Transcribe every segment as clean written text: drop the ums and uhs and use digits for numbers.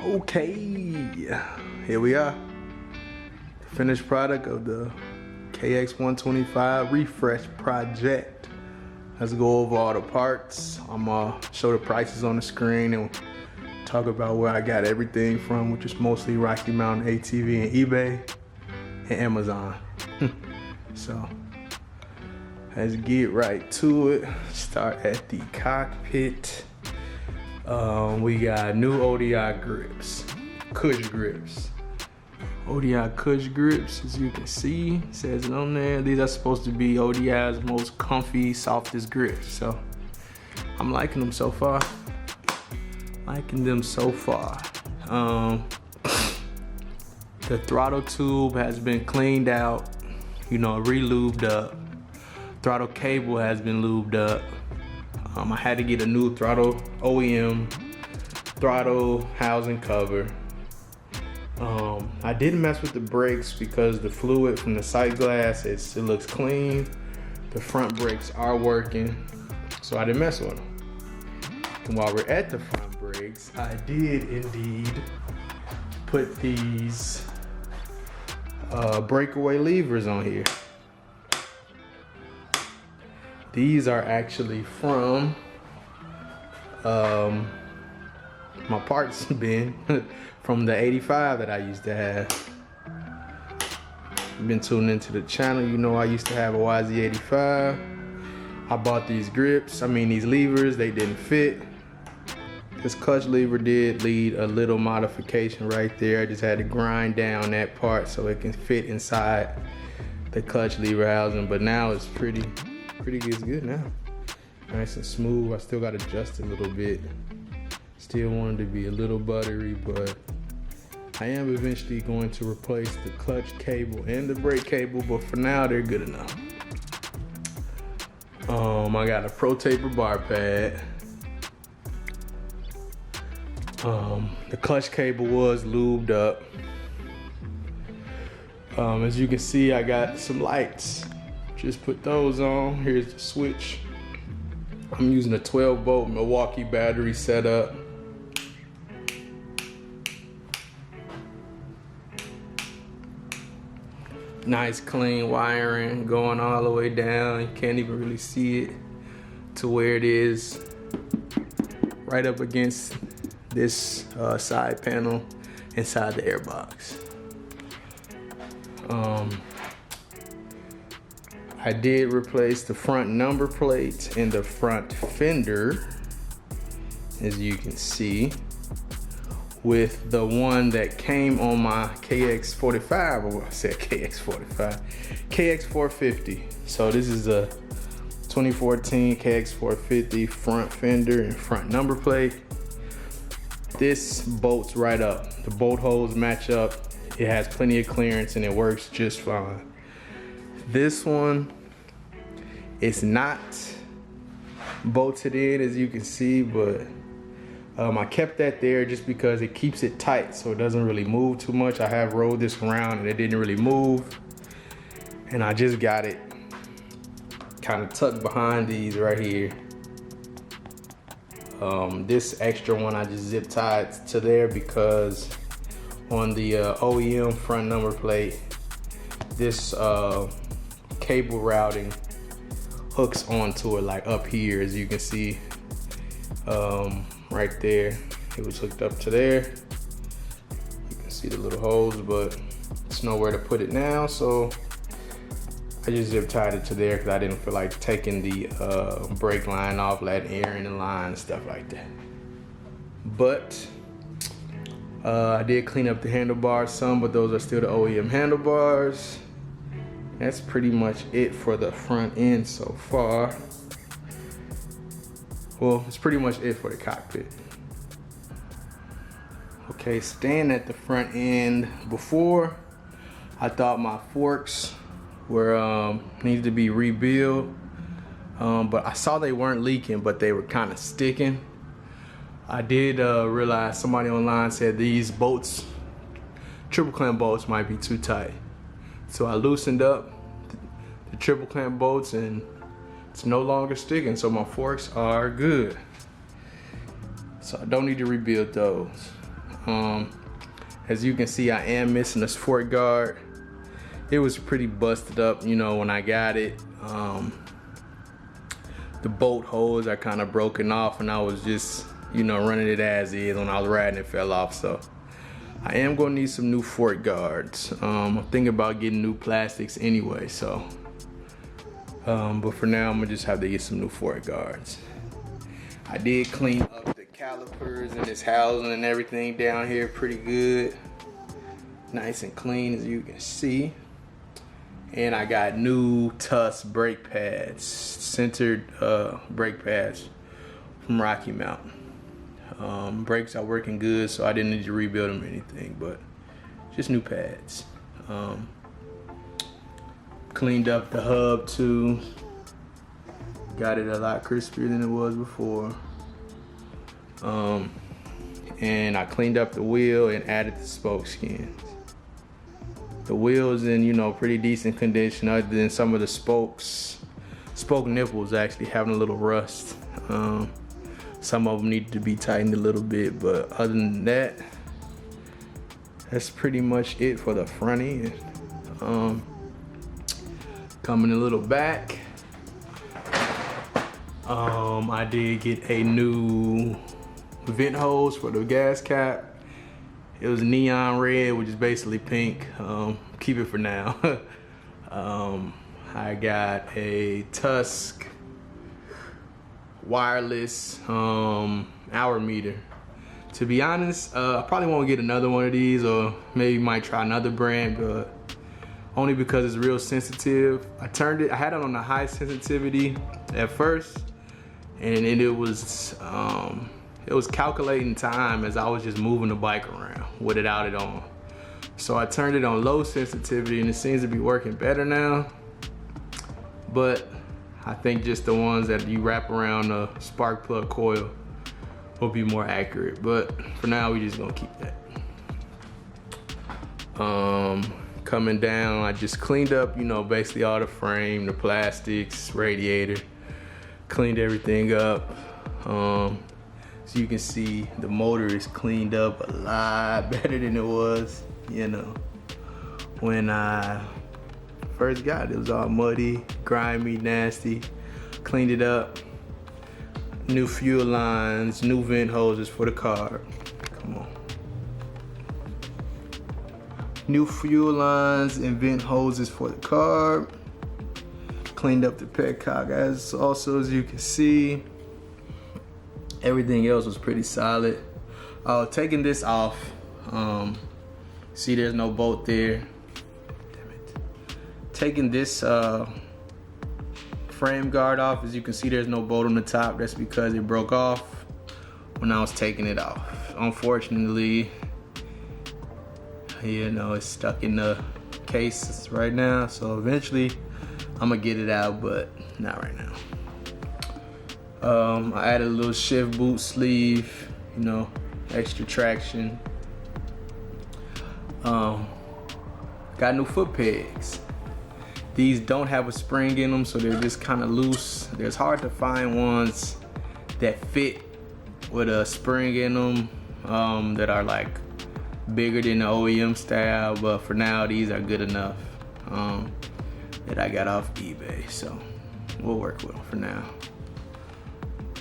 Okay, here we are. Finished product of the KX125 refresh project. Let's go over all the parts. I'm gonna show the prices on the screen and talk about where I got everything from, which is mostly Rocky Mountain ATV and eBay and Amazon. So let's get right to it. Start at the cockpit. We got new ODI grips, Cush grips. ODI Cush grips, as you can see, it says it on there. These are supposed to be ODI's most comfy, softest grips. So I'm liking them so far. The throttle tube has been cleaned out, you know, re-lubed up. Throttle cable has been lubed up. I had to get a new throttle OEM throttle housing cover. I didn't mess with the brakes because the fluid from the sight glass, it looks clean. The front brakes are working, so I didn't mess with them. And while we're at the front brakes, I did indeed put these breakaway levers on here. These are actually from my parts bin from the 85 that I used to have. You've been tuning into the channel, you know I used to have a Westsde 85. I bought these grips, these levers, they didn't fit. This clutch lever did need a little modification right there. I just had to grind down that part so it can fit inside the clutch lever housing, but now it's pretty good now. Nice and smooth. I still got to adjust a little bit. Still wanted to be a little buttery, but I am eventually going to replace the clutch cable and the brake cable, but for now they're good enough. I got a Pro Taper Barpad. The clutch cable was lubed up. As you can see, I got some lights. Just put those on. Here's the switch. I'm using a 12-volt Milwaukee battery setup. Nice clean wiring going all the way down. You can't even really see it to where it is right up against this side panel inside the airbox. I did replace the front number plates and the front fender, as you can see, with the one that came on my KX45, or I said KX45, KX450. So this is a 2014 KX450 front fender and front number plate. This bolts right up. The bolt holes match up. It has plenty of clearance and it works just fine. This one, it's not bolted in, as you can see, but I kept that there just because it keeps it tight so it doesn't really move too much. I have rolled this around and it didn't really move, and I just got it kind of tucked behind these right here. This extra one I just zip tied to there because on the OEM front number plate, this cable routing hooks onto it, like up here, as you can see, right there. It was hooked up to there. You can see the little holes, but it's nowhere to put it now, so I just zip tied it to there because I didn't feel like taking the brake line off, letting air in the line and stuff like that. But I did clean up the handlebars some, but those are still the OEM handlebars. That's pretty much it for the front end so far. Well, it's pretty much it for the cockpit. Okay, staying at the front end, before I thought my forks were needed to be rebuilt, but I saw they weren't leaking, but they were kind of sticking. I did realize somebody online said these bolts, triple clamp bolts, might be too tight. So I loosened up the triple clamp bolts and it's no longer sticking, so my forks are good. So I don't need to rebuild those. As you can see, I am missing a sport guard. It was pretty busted up, you know, when I got it. The bolt holes are kind of broken off, and I was just, you know, running it as is. When I was riding, it fell off. So I am gonna need some new fork guards. I'm thinking about getting new plastics anyway, so. But for now, I'm gonna just have to get some new fork guards. I did clean up the calipers and this housing and everything down here pretty good. Nice and clean, as you can see. And I got new Tusk brake pads, Sintered brake pads from Rocky Mountain. Brakes are working good, so I didn't need to rebuild them or anything, but just new pads. Cleaned up the hub too. Got it a lot crispier than it was before. And I cleaned up the wheel and added the spoke skins. The wheel's in, you know, pretty decent condition, other than some of the spoke nipples actually having a little rust. Some of them need to be tightened a little bit, but other than that, that's pretty much it for the front end. Coming a little back, I did get a new vent hose for the gas cap. It was neon red, which is basically pink. Keep it for now. I got a Tusk wireless hour meter. To be honest, I probably won't get another one of these, or maybe might try another brand, but only because it's real sensitive. I had it on the high sensitivity at first, and it was calculating time as I was just moving the bike around without it on. So I turned it on low sensitivity, and it seems to be working better now. But I think just the ones that you wrap around the spark plug coil will be more accurate. But for now, we just gonna keep that. Coming down, I just cleaned up, you know, basically all the frame, the plastics, radiator, cleaned everything up. So you can see the motor is cleaned up a lot better than it was, you know, when I first got it. It was all muddy, grimy, nasty. Cleaned it up. New fuel lines, new vent hoses for the Carb. Come on. New fuel lines and vent hoses for the Carb. Cleaned up the petcock as you can see. Everything else was pretty solid. Taking this off. See, there's no bolt there. Damn it. Taking this frame guard off, as you can see, there's no bolt on the top. That's because it broke off when I was taking it off. Unfortunately, you know, it's stuck in the case right now. So eventually, I'm gonna get it out, but not right now. I added a little shift boot sleeve, you know, extra traction. Got new foot pegs. These don't have a spring in them, so they're just kind of loose. It's hard to find ones that fit with a spring in them, that are like bigger than the OEM style, but for now, these are good enough, that I got off eBay, so we'll work with them for now.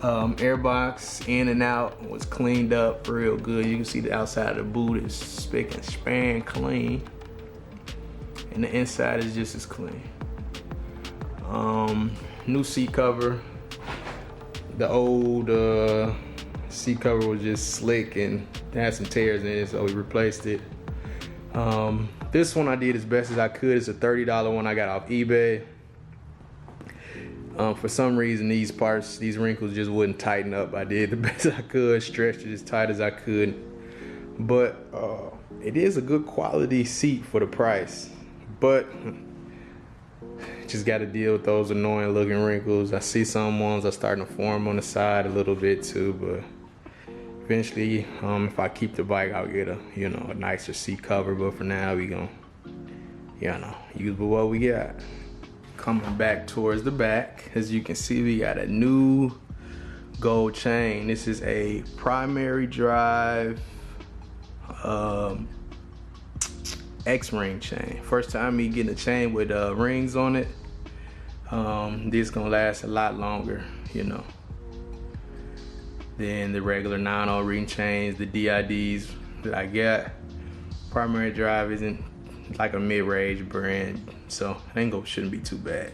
Airbox in and out was cleaned up real good. You can see the outside of the boot is spick and span clean, and the inside is just as clean. New seat cover. The old seat cover was just slick and had some tears in it, so we replaced it. This one I did as best as I could. It's a $30 one I got off eBay. For some reason, these wrinkles just wouldn't tighten up. I did the best I could, stretched it as tight as I could. But it is a good quality seat for the price. But just got to deal with those annoying looking wrinkles. I see some ones are starting to form on the side a little bit too, but eventually, if I keep the bike, I'll get a nicer seat cover. But for now, we gonna, use what we got. Coming back towards the back, as you can see, we got a new gold chain. This is a primary drive Xring chain. First time me getting a chain with rings on it. This gonna last a lot longer, you know, than the regular 9-0 ring chains, the DIDs that I got. Primary drive isn't like a mid-range brand, so shouldn't be too bad.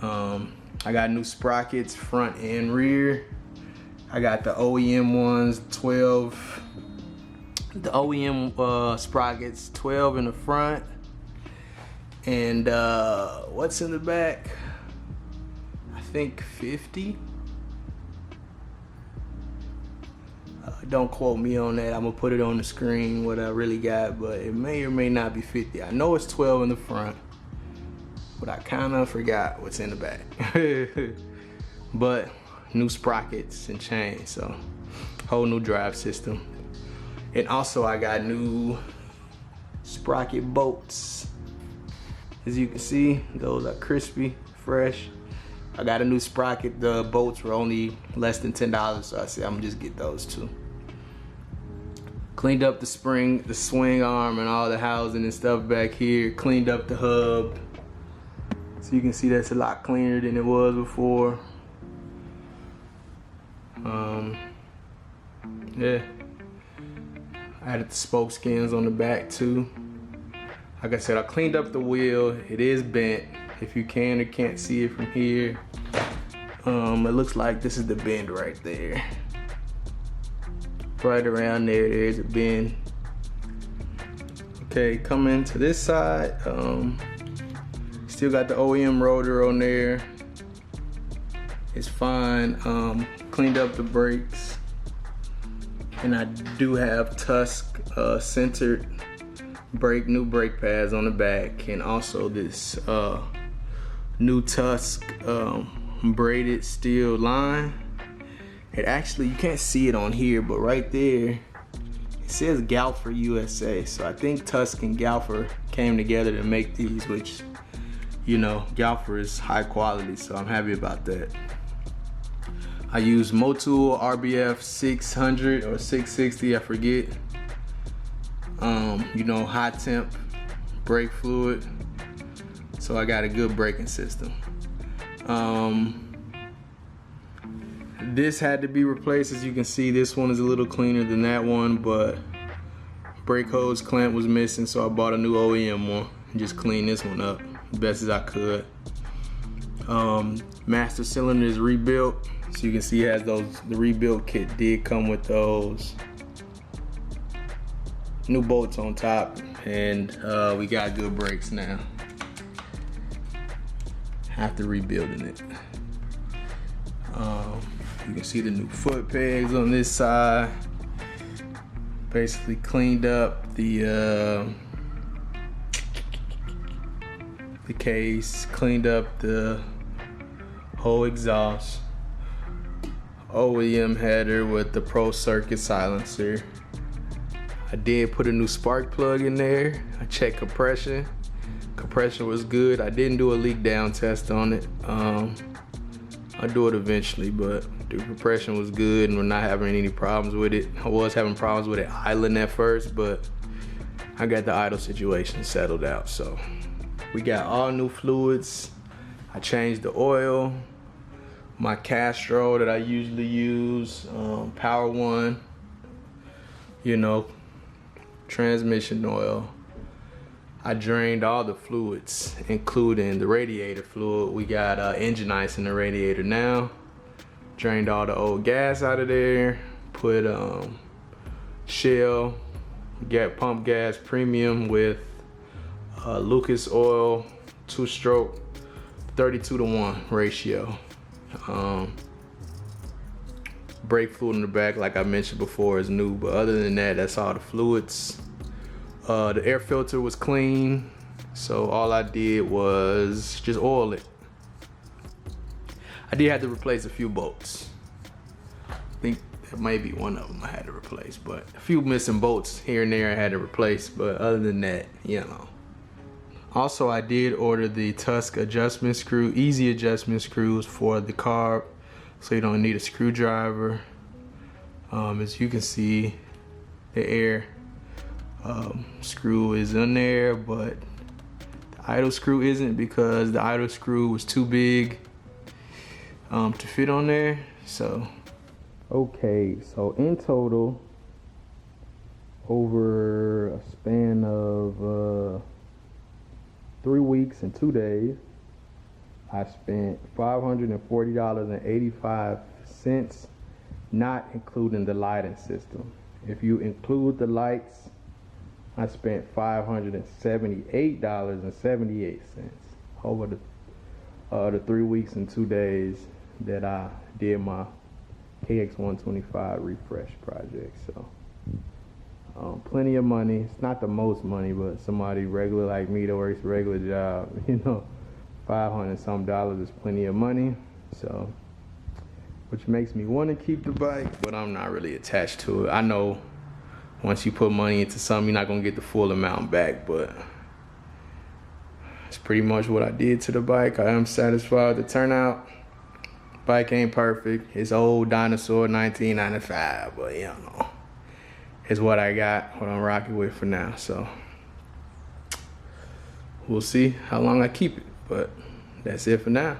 I got new sprockets front and rear. I got the OEM ones, 12. The OEM sprockets, 12 in the front. And what's in the back? I think 50. Don't quote me on that. I'm gonna put it on the screen what I really got, but it may or may not be 50. I know it's 12 in the front, but I kind of forgot what's in the back. But new sprockets and chains, so whole new drive system. And also I got new sprocket bolts. As you can see, those are crispy, fresh. I got a new sprocket. The bolts were only less than $10, so I said I'm gonna just get those too. Cleaned up the spring, the swing arm, and all the housing and stuff back here. Cleaned up the hub. So you can see that's a lot cleaner than it was before. Yeah. I added the spoke skins on the back too. Like I said, I cleaned up the wheel. It is bent. If you can or can't see it from here, it looks like this is the bend right there. Right around there's a bend. Okay, coming to this side, still got the OEM rotor on there. It's fine. Cleaned up the brakes, and I do have Tusk Sintered new brake pads on the back, and also this new Tusk braided steel line. It actually, you can't see it on here, but right there it says Galfer USA. So I think Tusk and Galfer came together to make these, which, you know, Galfer is high quality, so I'm happy about that. I use Motul RBF 600 or 660, I forget. You know, high temp brake fluid, so I got a good braking system. This had to be replaced. As you can see, this one is a little cleaner than that one, but brake hose clamp was missing, so I bought a new OEM one and just cleaned this one up as best as I could. Master cylinder is rebuilt, so you can see it has those, the rebuilt kit did come with those new bolts on top, and we got good brakes now after rebuilding it. You can see the new foot pegs on this side. Basically cleaned up the case, cleaned up the whole exhaust. OEM header with the Pro Circuit silencer. I did put a new spark plug in there. I checked compression. Compression was good. I didn't do a leak down test on it. I'll do it eventually, but the compression was good and we're not having any problems with it. I was having problems with it idling at first, but I got the idle situation settled out. So we got all new fluids. I changed the oil. My Castro that I usually use, Power One, you know, transmission oil. I drained all the fluids, including the radiator fluid. We got engine ice in the radiator now. Drained all the old gas out of there. Put Shell pump gas premium with Lucas oil, 2-stroke, 32:1 ratio. Brake fluid in the back, like I mentioned before, is new, but other than that, that's all the fluids. The air filter was clean, so all I did was just oil it. I did have to replace a few bolts. I think that might be one of them I had to replace, but a few missing bolts here and there I had to replace, but other than that, you know. Also, I did order the Tusk adjustment screw, easy adjustment screws for the carb, so you don't need a screwdriver. As you can see, the air screw is in there, but the idle screw isn't, because the idle screw was too big to fit on there. So okay, so in total, over a span of 3 weeks and 2 days, I spent $540.85, not including the lighting system. If you include the lights, I spent $578.78 over the 3 weeks and 2 days that I did my KX125 refresh project. So plenty of money. It's not the most money, but somebody regular like me that works a regular job, you know, $500 some is plenty of money. So, which makes me want to keep the bike, but I'm not really attached to it. I know once you put money into something, you're not gonna get the full amount back, but it's pretty much what I did to the bike. I am satisfied with the turnout. Bike ain't perfect. It's old dinosaur 1995, but you know, it's what I got, what I'm rocking with for now. So we'll see how long I keep it, but that's it for now.